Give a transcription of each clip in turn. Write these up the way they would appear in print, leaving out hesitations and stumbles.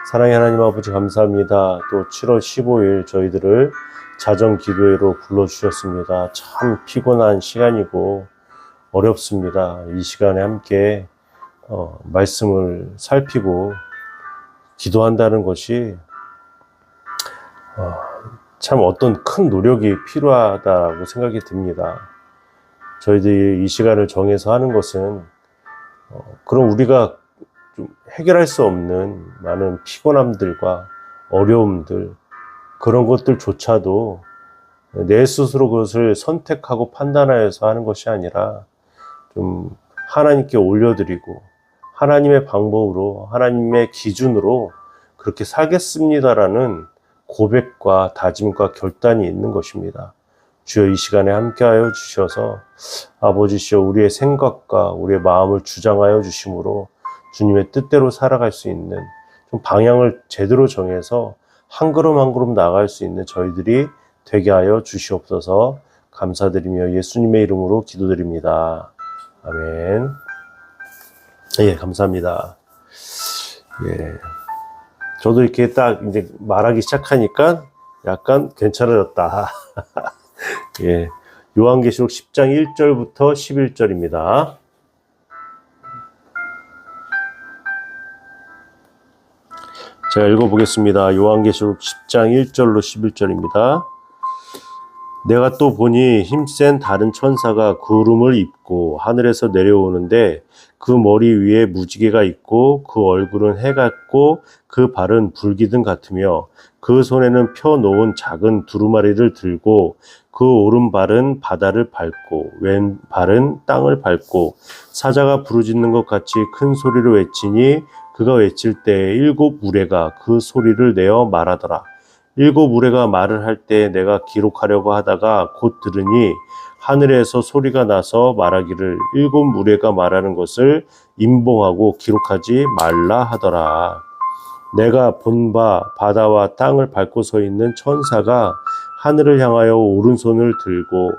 사랑의 하나님 아버지 감사합니다. 또 7월 15일 저희들을 자정 기도회로 불러주셨습니다. 참 피곤한 시간이고 어렵습니다. 이 시간에 함께 말씀을 살피고 기도한다는 것이 참 어떤 큰 노력이 필요하다고 생각이 듭니다. 저희들이 이 시간을 정해서 하는 것은 그럼 우리가 좀 해결할 수 없는 많은 피곤함들과 어려움들, 그런 것들조차도 내 스스로 그것을 선택하고 판단하여서 하는 것이 아니라 좀 하나님께 올려드리고 하나님의 방법으로, 하나님의 기준으로 그렇게 살겠습니다라는 고백과 다짐과 결단이 있는 것입니다. 주여, 이 시간에 함께하여 주셔서 아버지시여, 우리의 생각과 우리의 마음을 주장하여 주심으로 주님의 뜻대로 살아갈 수 있는, 좀 방향을 제대로 정해서 한 걸음 한 걸음 나아갈 수 있는 저희들이 되게 하여 주시옵소서. 감사드리며 예수님의 이름으로 기도드립니다. 아멘. 예, 감사합니다. 예, 저도 이렇게 딱 이제 말하기 시작하니까 약간 괜찮아졌다. 예, 요한계시록 10장 1절부터 11절입니다. 제가 읽어보겠습니다. 요한계시록 10장 1절로 11절입니다. 내가 또 보니 힘센 다른 천사가 구름을 입고 하늘에서 내려오는데 그 머리 위에 무지개가 있고 그 얼굴은 해 같고 그 발은 불기둥 같으며 그 손에는 펴놓은 작은 두루마리를 들고 그 오른발은 바다를 밟고 왼발은 땅을 밟고 사자가 부르짖는 것 같이 큰 소리로 외치니 그가 외칠 때 일곱 무리가 그 소리를 내어 말하더라. 일곱 무리가 말을 할 때 내가 기록하려고 하다가 곧 들으니 하늘에서 소리가 나서 말하기를 일곱 무리가 말하는 것을 임봉하고 기록하지 말라 하더라. 내가 본 바 바다와 땅을 밟고 서 있는 천사가 하늘을 향하여 오른손을 들고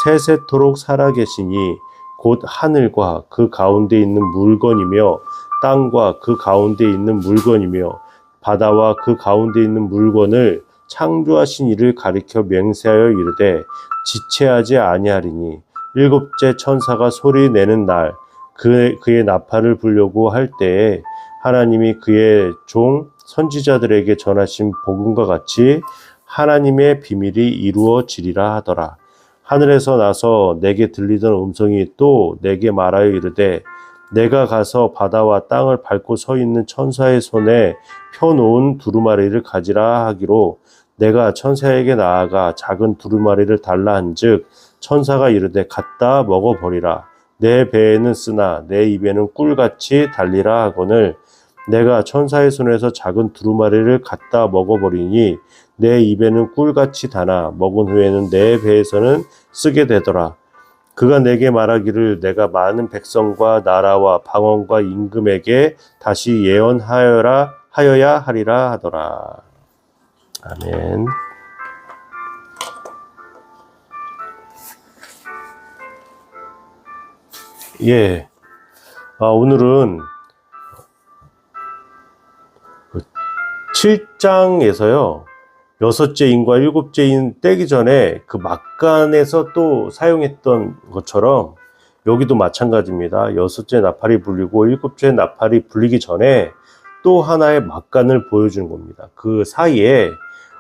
세세토록 살아계시니 곧 하늘과 그 가운데 있는 물건이며 땅과 그 가운데 있는 물건이며 바다와 그 가운데 있는 물건을 창조하신 이를 가리켜 맹세하여 이르되 지체하지 아니하리니 일곱째 천사가 소리 내는 날 그의 나팔을 불려고 할 때에 하나님이 그의 종 선지자들에게 전하신 복음과 같이 하나님의 비밀이 이루어지리라 하더라. 하늘에서 나서 내게 들리던 음성이 또 내게 말하여 이르되 내가 가서 바다와 땅을 밟고 서 있는 천사의 손에 펴놓은 두루마리를 가지라 하기로 내가 천사에게 나아가 작은 두루마리를 달라 한즉 천사가 이르되 갖다 먹어버리라. 내 배에는 쓰나 내 입에는 꿀같이 달리라 하거늘 내가 천사의 손에서 작은 두루마리를 갖다 먹어버리니 내 입에는 꿀같이 다나 먹은 후에는 내 배에서는 쓰게 되더라. 그가 내게 말하기를 내가 많은 백성과 나라와 방언과 임금에게 다시 예언하여야 하리라 하더라. 아멘. 예. 오늘은 7장에서요. 여섯째 인과 일곱째 인 떼기 전에 그 막간에서 또 사용했던 것처럼 여기도 마찬가지입니다. 여섯째 나팔이 불리고 일곱째 나팔이 불리기 전에 또 하나의 막간을 보여주는 겁니다. 그 사이에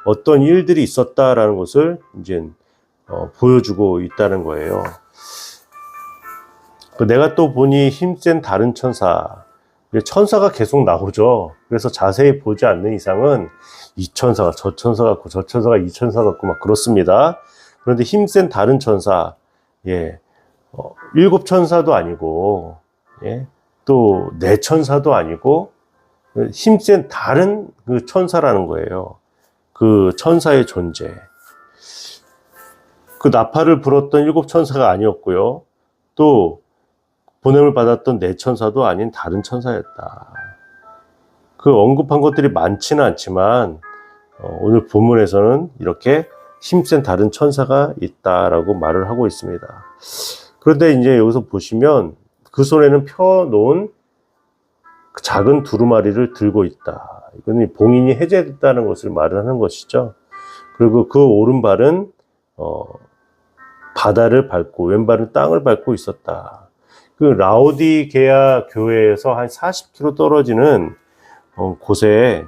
어떤 일들이 있었다라는 것을 이제 보여주고 있다는 거예요. 내가 또 보니 힘센 다른 천사가 계속 나오죠. 그래서 자세히 보지 않는 이상은 이 천사가 저 천사 같고 저 천사가 이 천사 같고 막 그렇습니다. 그런데 힘센 다른 천사, 예, 일곱 천사도 아니고, 예, 또 네 천사도 아니고 힘센 다른 그 천사라는 거예요. 그 천사의 존재. 그 나팔을 불었던 일곱 천사가 아니었고요. 또 보냄을 받았던 네 천사도 아닌 다른 천사였다. 그 언급한 것들이 많지는 않지만 오늘 본문에서는 이렇게 힘센 다른 천사가 있다라고 말을 하고 있습니다. 그런데 이제 여기서 보시면 그 손에는 펴놓은 작은 두루마리를 들고 있다. 이거는 봉인이 해제됐다는 것을 말하는 것이죠. 그리고 그 오른발은 바다를 밟고 왼발은 땅을 밟고 있었다. 그 라오디게아 교회에서 한 40km 떨어지는 곳에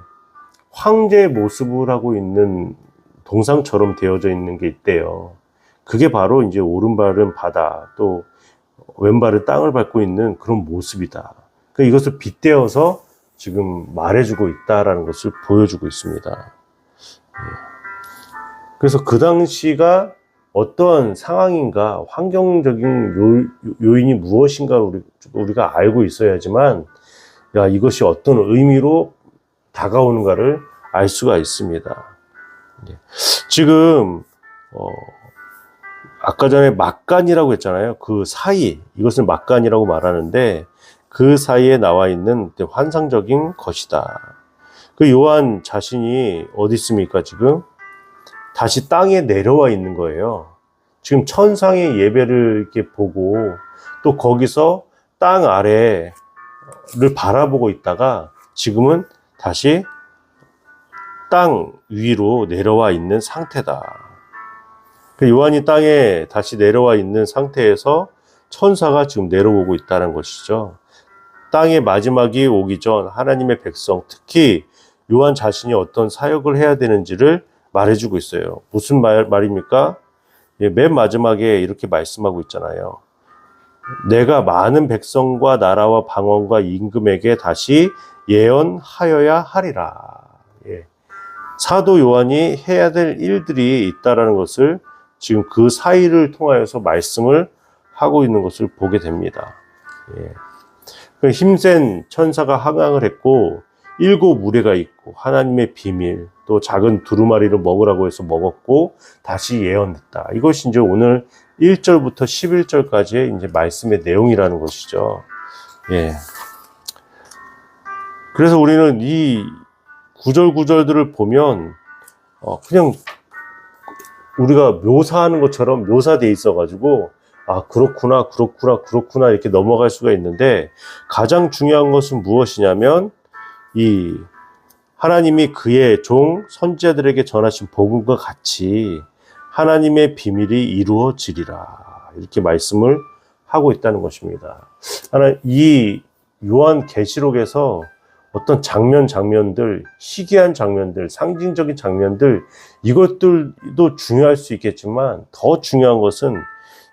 황제의 모습을 하고 있는 동상처럼 되어져 있는 게 있대요. 그게 바로 이제 오른발은 바다, 또 왼발은 땅을 밟고 있는 그런 모습이다. 그러니까 이것을 빗대어서 지금 말해주고 있다라는 것을 보여주고 있습니다. 그래서 그 당시가 어떤 상황인가, 환경적인 요인이 무엇인가 우리가 알고 있어야지만, 야, 이것이 어떤 의미로 다가오는가를 알 수가 있습니다. 지금 아까 전에 막간이라고 했잖아요. 그 사이, 이것을 막간이라고 말하는데 그 사이에 나와 있는 환상적인 것이다. 그 요한 자신이 어디 있습니까? 지금 다시 땅에 내려와 있는 거예요. 지금 천상의 예배를 이렇게 보고 또 거기서 땅 아래를 바라보고 있다가 지금은 다시 땅 위로 내려와 있는 상태다. 요한이 땅에 다시 내려와 있는 상태에서 천사가 지금 내려오고 있다는 것이죠. 땅의 마지막이 오기 전 하나님의 백성, 특히 요한 자신이 어떤 사역을 해야 되는지를 말해주고 있어요. 무슨 말입니까? 맨 마지막에 이렇게 말씀하고 있잖아요. 내가 많은 백성과 나라와 방언과 임금에게 다시 예언하여야 하리라. 사도 요한이 해야 될 일들이 있다라는 것을 지금 그 사이를 통하여서 말씀을 하고 있는 것을 보게 됩니다. 힘센 천사가 항항을 했고 7 무리가 있고 하나님의 비밀, 또 작은 두루마리를 먹으라고 해서 먹었고 다시 예언했다. 이것이 이제 오늘 1절부터 11절까지의 이제 말씀의 내용이라는 것이죠. 그래서 우리는 이 구절들을 보면 그냥 우리가 묘사하는 것처럼 묘사되어 있어가지고 아, 그렇구나 이렇게 넘어갈 수가 있는데, 가장 중요한 것은 무엇이냐면 이 하나님이 그의 종 선지자들에게 전하신 복음과 같이 하나님의 비밀이 이루어지리라, 이렇게 말씀을 하고 있다는 것입니다. 이 요한 계시록에서 어떤 장면들, 희귀한 장면들, 상징적인 장면들, 이것들도 중요할 수 있겠지만 더 중요한 것은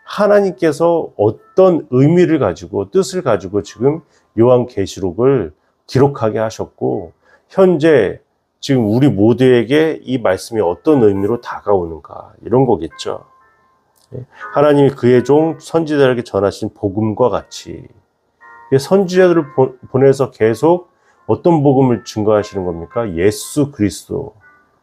하나님께서 어떤 의미를 가지고, 뜻을 가지고 지금 요한 계시록을 기록하게 하셨고, 현재 지금 우리 모두에게 이 말씀이 어떤 의미로 다가오는가, 이런 거겠죠. 하나님이 그의 종 선지자들에게 전하신 복음과 같이 선지자들을 보내서 계속 어떤 복음을 증거하시는 겁니까? 예수 그리스도,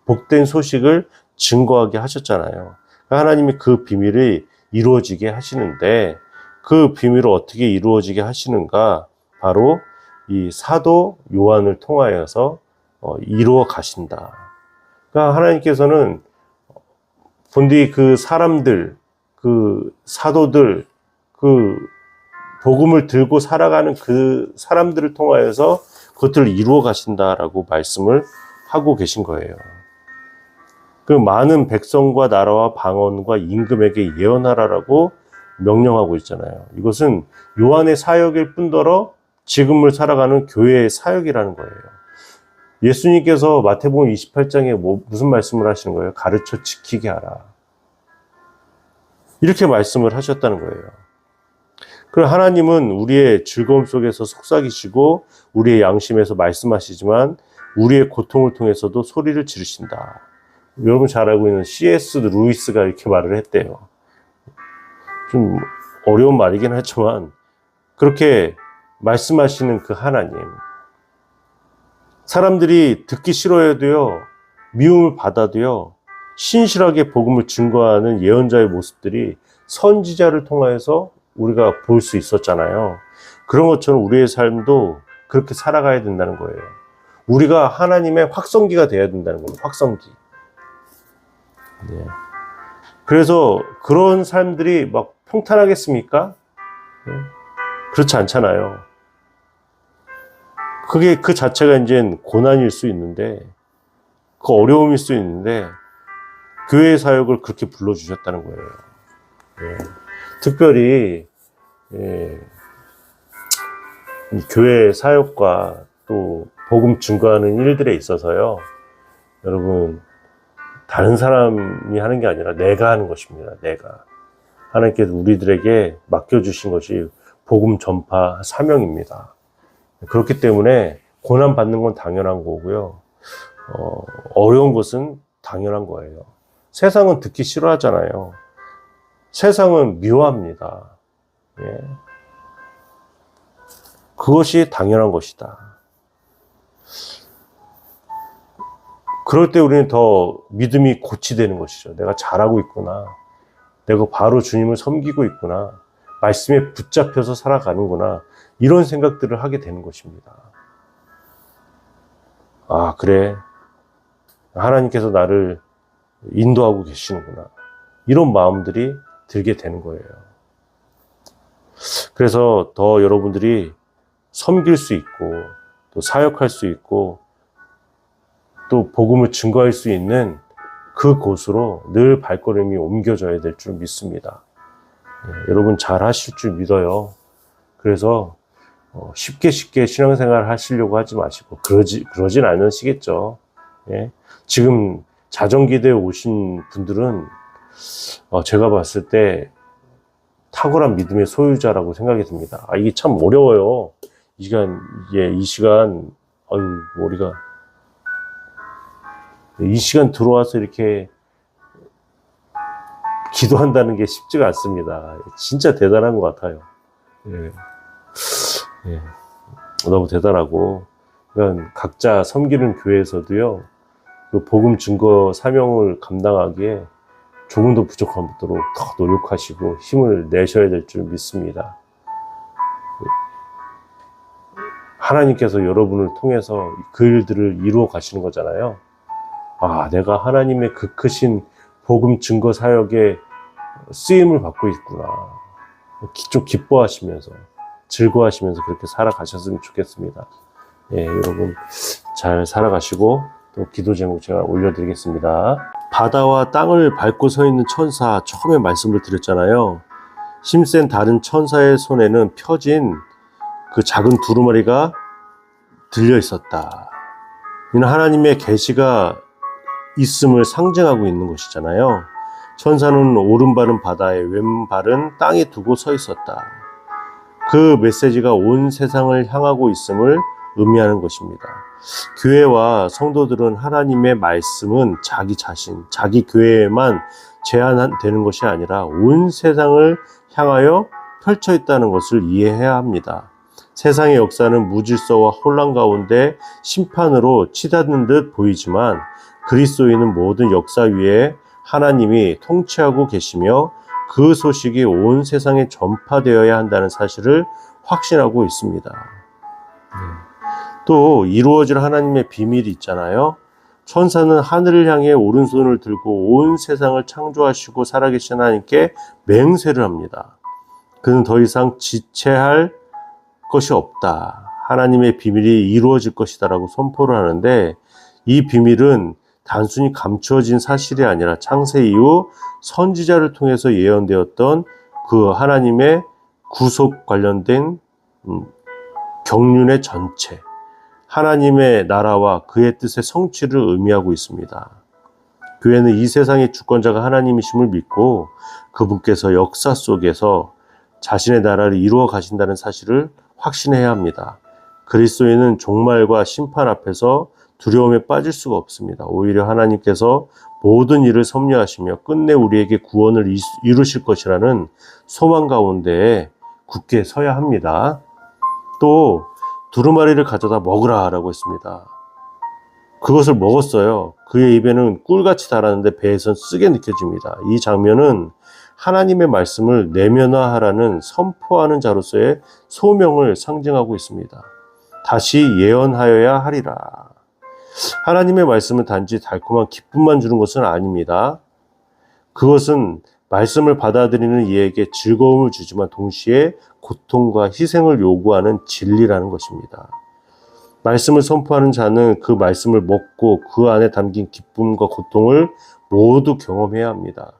복된 소식을 증거하게 하셨잖아요. 하나님이 그 비밀이 이루어지게 하시는데, 그 비밀을 어떻게 이루어지게 하시는가? 바로 이 사도 요한을 통하여서 이루어 가신다. 그러니까 하나님께서는 본디 그 사람들, 그 사도들, 그 복음을 들고 살아가는 그 사람들을 통하여서 그것들을 이루어 가신다라고 말씀을 하고 계신 거예요. 그 많은 백성과 나라와 방언과 임금에게 예언하라라고 명령하고 있잖아요. 이것은 요한의 사역일 뿐더러 지금을 살아가는 교회의 사역이라는 거예요. 예수님께서 마태복음 28장에 무슨 말씀을 하시는 거예요? 가르쳐 지키게 하라, 이렇게 말씀을 하셨다는 거예요. 그럼 하나님은 우리의 즐거움 속에서 속삭이시고 우리의 양심에서 말씀하시지만 우리의 고통을 통해서도 소리를 지르신다. 여러분 잘 알고 있는 C.S. 루이스가 이렇게 말을 했대요. 좀 어려운 말이긴 하지만 그렇게 말씀하시는 그 하나님, 사람들이 듣기 싫어해도요, 미움을 받아도요, 신실하게 복음을 증거하는 예언자의 모습들이 선지자를 통해서 우리가 볼 수 있었잖아요. 그런 것처럼 우리의 삶도 그렇게 살아가야 된다는 거예요. 우리가 하나님의 확성기가 되어야 된다는 거예요. 확성기. 그래서 그런 삶들이 막 평탄하겠습니까? 그렇지 않잖아요. 그게 그 자체가 이제 고난일 수 있는데, 그 어려움일 수 있는데, 교회 사역을 그렇게 불러주셨다는 거예요. 예. 특별히 예. 이 교회 사역과 또 복음 증거하는 일들에 있어서요, 여러분, 다른 사람이 하는 게 아니라 내가 하는 것입니다. 내가. 하나님께서 우리들에게 맡겨주신 것이 복음 전파 사명입니다. 그렇기 때문에 고난 받는 건 당연한 거고요. 어려운 것은 당연한 거예요. 세상은 듣기 싫어하잖아요. 세상은 미워합니다. 예. 그것이 당연한 것이다. 그럴 때 우리는 더 믿음이 고취되는 것이죠. 내가 잘하고 있구나. 내가 바로 주님을 섬기고 있구나. 말씀에 붙잡혀서 살아가는구나. 이런 생각들을 하게 되는 것입니다. 아, 그래. 하나님께서 나를 인도하고 계시는구나. 이런 마음들이 들게 되는 거예요. 그래서 더 여러분들이 섬길 수 있고, 또 사역할 수 있고, 또 복음을 증거할 수 있는 그곳으로 늘 발걸음이 옮겨져야 될 줄 믿습니다. 여러분 잘 하실 줄 믿어요. 그래서 쉽게 신앙생활 하시려고 하지 마시고 그러진 않으시겠죠. 예? 지금 자정기대에 오신 분들은 제가 봤을 때 탁월한 믿음의 소유자라고 생각이 듭니다. 이게 참 어려워요. 이 시간 머리가 이 시간 들어와서 이렇게 기도한다는 게 쉽지가 않습니다. 진짜 대단한 것 같아요. 예. 예. 너무 대단하고, 그러니까 각자 섬기는 교회에서도요, 그 복음 증거 사명을 감당하기에 조금 더 부족하도록 더 노력하시고 힘을 내셔야 될 줄 믿습니다. 하나님께서 여러분을 통해서 그 일들을 이루어 가시는 거잖아요. 내가 하나님의 그 크신 복음 증거 사역에 쓰임을 받고 있구나. 좀 기뻐하시면서, 즐거워하시면서 그렇게 살아가셨으면 좋겠습니다. 예, 여러분 잘 살아가시고, 또 기도 제목 제가 올려드리겠습니다. 바다와 땅을 밟고 서 있는 천사, 처음에 말씀을 드렸잖아요. 힘센 다른 천사의 손에는 펴진 그 작은 두루마리가 들려 있었다. 이는 하나님의 계시가 있음을 상징하고 있는 것이잖아요. 천사는 오른발은 바다에 왼발은 땅에 두고 서 있었다. 그 메시지가 온 세상을 향하고 있음을 의미하는 것입니다. 교회와 성도들은 하나님의 말씀은 자기 자신, 자기 교회에만 제한되는 것이 아니라 온 세상을 향하여 펼쳐 있다는 것을 이해해야 합니다. 세상의 역사는 무질서와 혼란 가운데 심판으로 치닫는 듯 보이지만 그리스도인은 모든 역사 위에 하나님이 통치하고 계시며 그 소식이 온 세상에 전파되어야 한다는 사실을 확신하고 있습니다. 또 이루어질 하나님의 비밀이 있잖아요. 천사는 하늘을 향해 오른손을 들고 온 세상을 창조하시고 살아계신 하나님께 맹세를 합니다. 그는 더 이상 지체할 것이 없다. 하나님의 비밀이 이루어질 것이다 라고 선포를 하는데, 이 비밀은 단순히 감추어진 사실이 아니라 창세 이후 선지자를 통해서 예언되었던 그 하나님의 구속 관련된 경륜의 전체, 하나님의 나라와 그의 뜻의 성취를 의미하고 있습니다. 교회는 이 세상의 주권자가 하나님이심을 믿고 그분께서 역사 속에서 자신의 나라를 이루어 가신다는 사실을 확신해야 합니다. 그리스도인은 종말과 심판 앞에서 두려움에 빠질 수가 없습니다. 오히려 하나님께서 모든 일을 섭리하시며 끝내 우리에게 구원을 이루실 것이라는 소망 가운데 굳게 서야 합니다. 또 두루마리를 가져다 먹으라 라고 했습니다. 그것을 먹었어요. 그의 입에는 꿀같이 달았는데 배에선 쓰게 느껴집니다. 이 장면은 하나님의 말씀을 내면화하라는 선포하는 자로서의 소명을 상징하고 있습니다. 다시 예언하여야 하리라. 하나님의 말씀은 단지 달콤한 기쁨만 주는 것은 아닙니다. 그것은 말씀을 받아들이는 이에게 즐거움을 주지만 동시에 고통과 희생을 요구하는 진리라는 것입니다. 말씀을 선포하는 자는 그 말씀을 먹고 그 안에 담긴 기쁨과 고통을 모두 경험해야 합니다.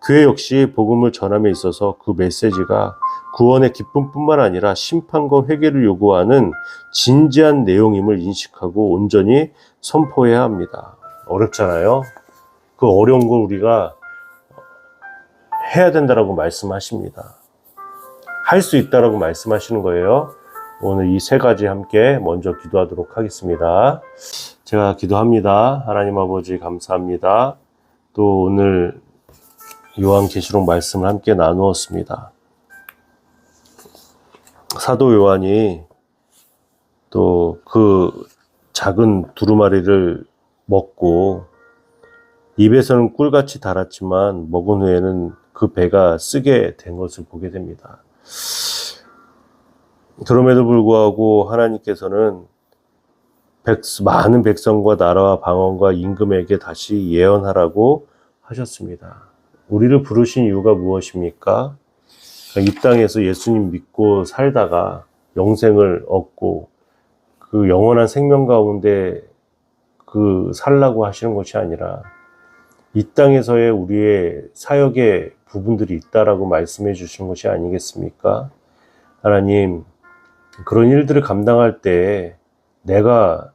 교회 역시 복음을 전함에 있어서 그 메시지가 구원의 기쁨뿐만 아니라 심판과 회개를 요구하는 진지한 내용임을 인식하고 온전히 선포해야 합니다. 어렵잖아요. 그 어려운 걸 우리가 해야 된다라고 말씀하십니다. 할 수 있다라고 말씀하시는 거예요. 오늘 이 세 가지 함께 먼저 기도하도록 하겠습니다. 제가 기도합니다. 하나님 아버지 감사합니다. 또 오늘 요한계시록 말씀을 함께 나누었습니다. 사도 요한이 또 그 작은 두루마리를 먹고 입에서는 꿀같이 달았지만 먹은 후에는 그 배가 쓰게 된 것을 보게 됩니다. 그럼에도 불구하고 하나님께서는 많은 백성과 나라와 방언과 임금에게 다시 예언하라고 하셨습니다. 우리를 부르신 이유가 무엇입니까? 이 땅에서 예수님 믿고 살다가 영생을 얻고 그 영원한 생명 가운데 살라고 하시는 것이 아니라 이 땅에서의 우리의 사역의 부분들이 있다라고 말씀해 주시는 것이 아니겠습니까? 하나님, 그런 일들을 감당할 때 내가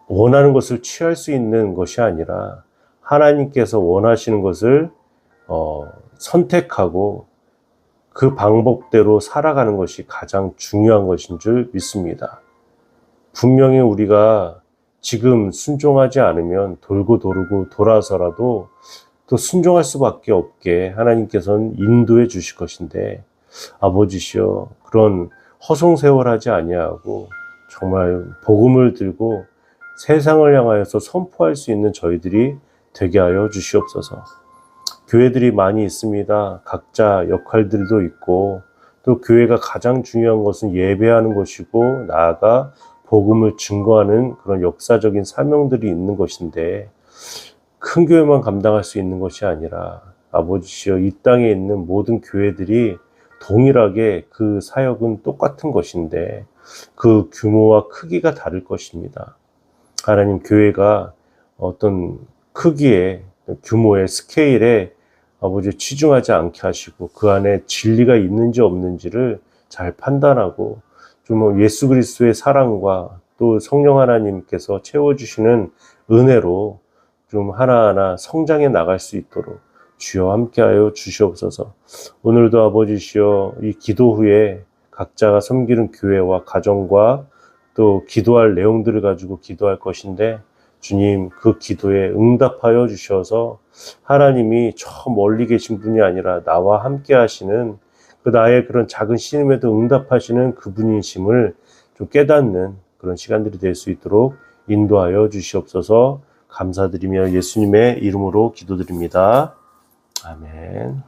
원하는 것을 취할 수 있는 것이 아니라 하나님께서 원하시는 것을 선택하고 그 방법대로 살아가는 것이 가장 중요한 것인 줄 믿습니다. 분명히 우리가 지금 순종하지 않으면 돌고 도르고 돌아서라도 또 순종할 수밖에 없게 하나님께서는 인도해 주실 것인데 아버지시여 그런 허송세월하지 아니하고 정말 복음을 들고 세상을 향하여서 선포할 수 있는 저희들이 되게 하여 주시옵소서. 교회들이 많이 있습니다. 각자 역할들도 있고 또 교회가 가장 중요한 것은 예배하는 것이고 나아가 복음을 증거하는 그런 역사적인 사명들이 있는 것인데 큰 교회만 감당할 수 있는 것이 아니라 아버지시여 이 땅에 있는 모든 교회들이 동일하게 그 사역은 똑같은 것인데 그 규모와 크기가 다를 것입니다. 하나님 교회가 어떤 크기의 규모의 스케일에 아버지 치중하지 않게 하시고 그 안에 진리가 있는지 없는지를 잘 판단하고 좀 예수 그리스도의 사랑과 또 성령 하나님께서 채워주시는 은혜로 좀 하나하나 성장해 나갈 수 있도록 주여 함께하여 주시옵소서. 오늘도 아버지시여 이 기도 후에 각자가 섬기는 교회와 가정과 또 기도할 내용들을 가지고 기도할 것인데 주님 그 기도에 응답하여 주셔서 하나님이 저 멀리 계신 분이 아니라 나와 함께 하시는 그 나의 그런 작은 신음에도 응답하시는 그분이심을 좀 깨닫는 그런 시간들이 될 수 있도록 인도하여 주시옵소서. 감사드리며 예수님의 이름으로 기도드립니다. 아멘.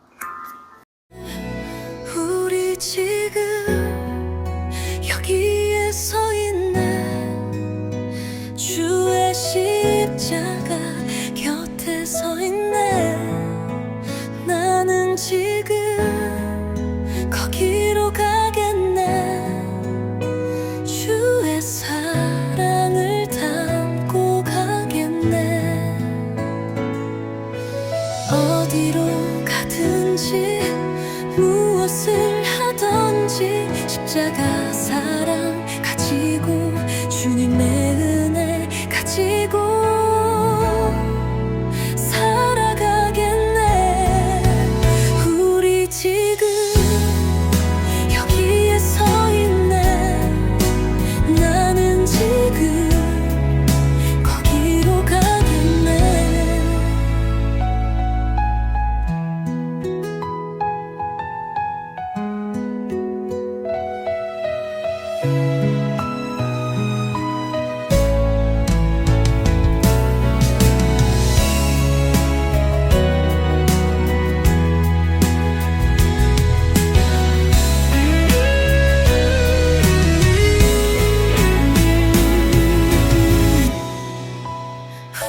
우리 지금 여기에 서 있네 주의 십자가 곁에 서 있네 나는 지금 거기로 가겠네 주의 사랑을 담고 가겠네 어디로 가든지 무엇을 하든지 십자가 사랑 가지고 주님의 은혜 가지고 살아가겠네 우리 지금 여기에 서 있네 나는 지금 거기로 가겠네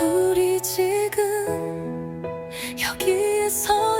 우리 지금 여기에 서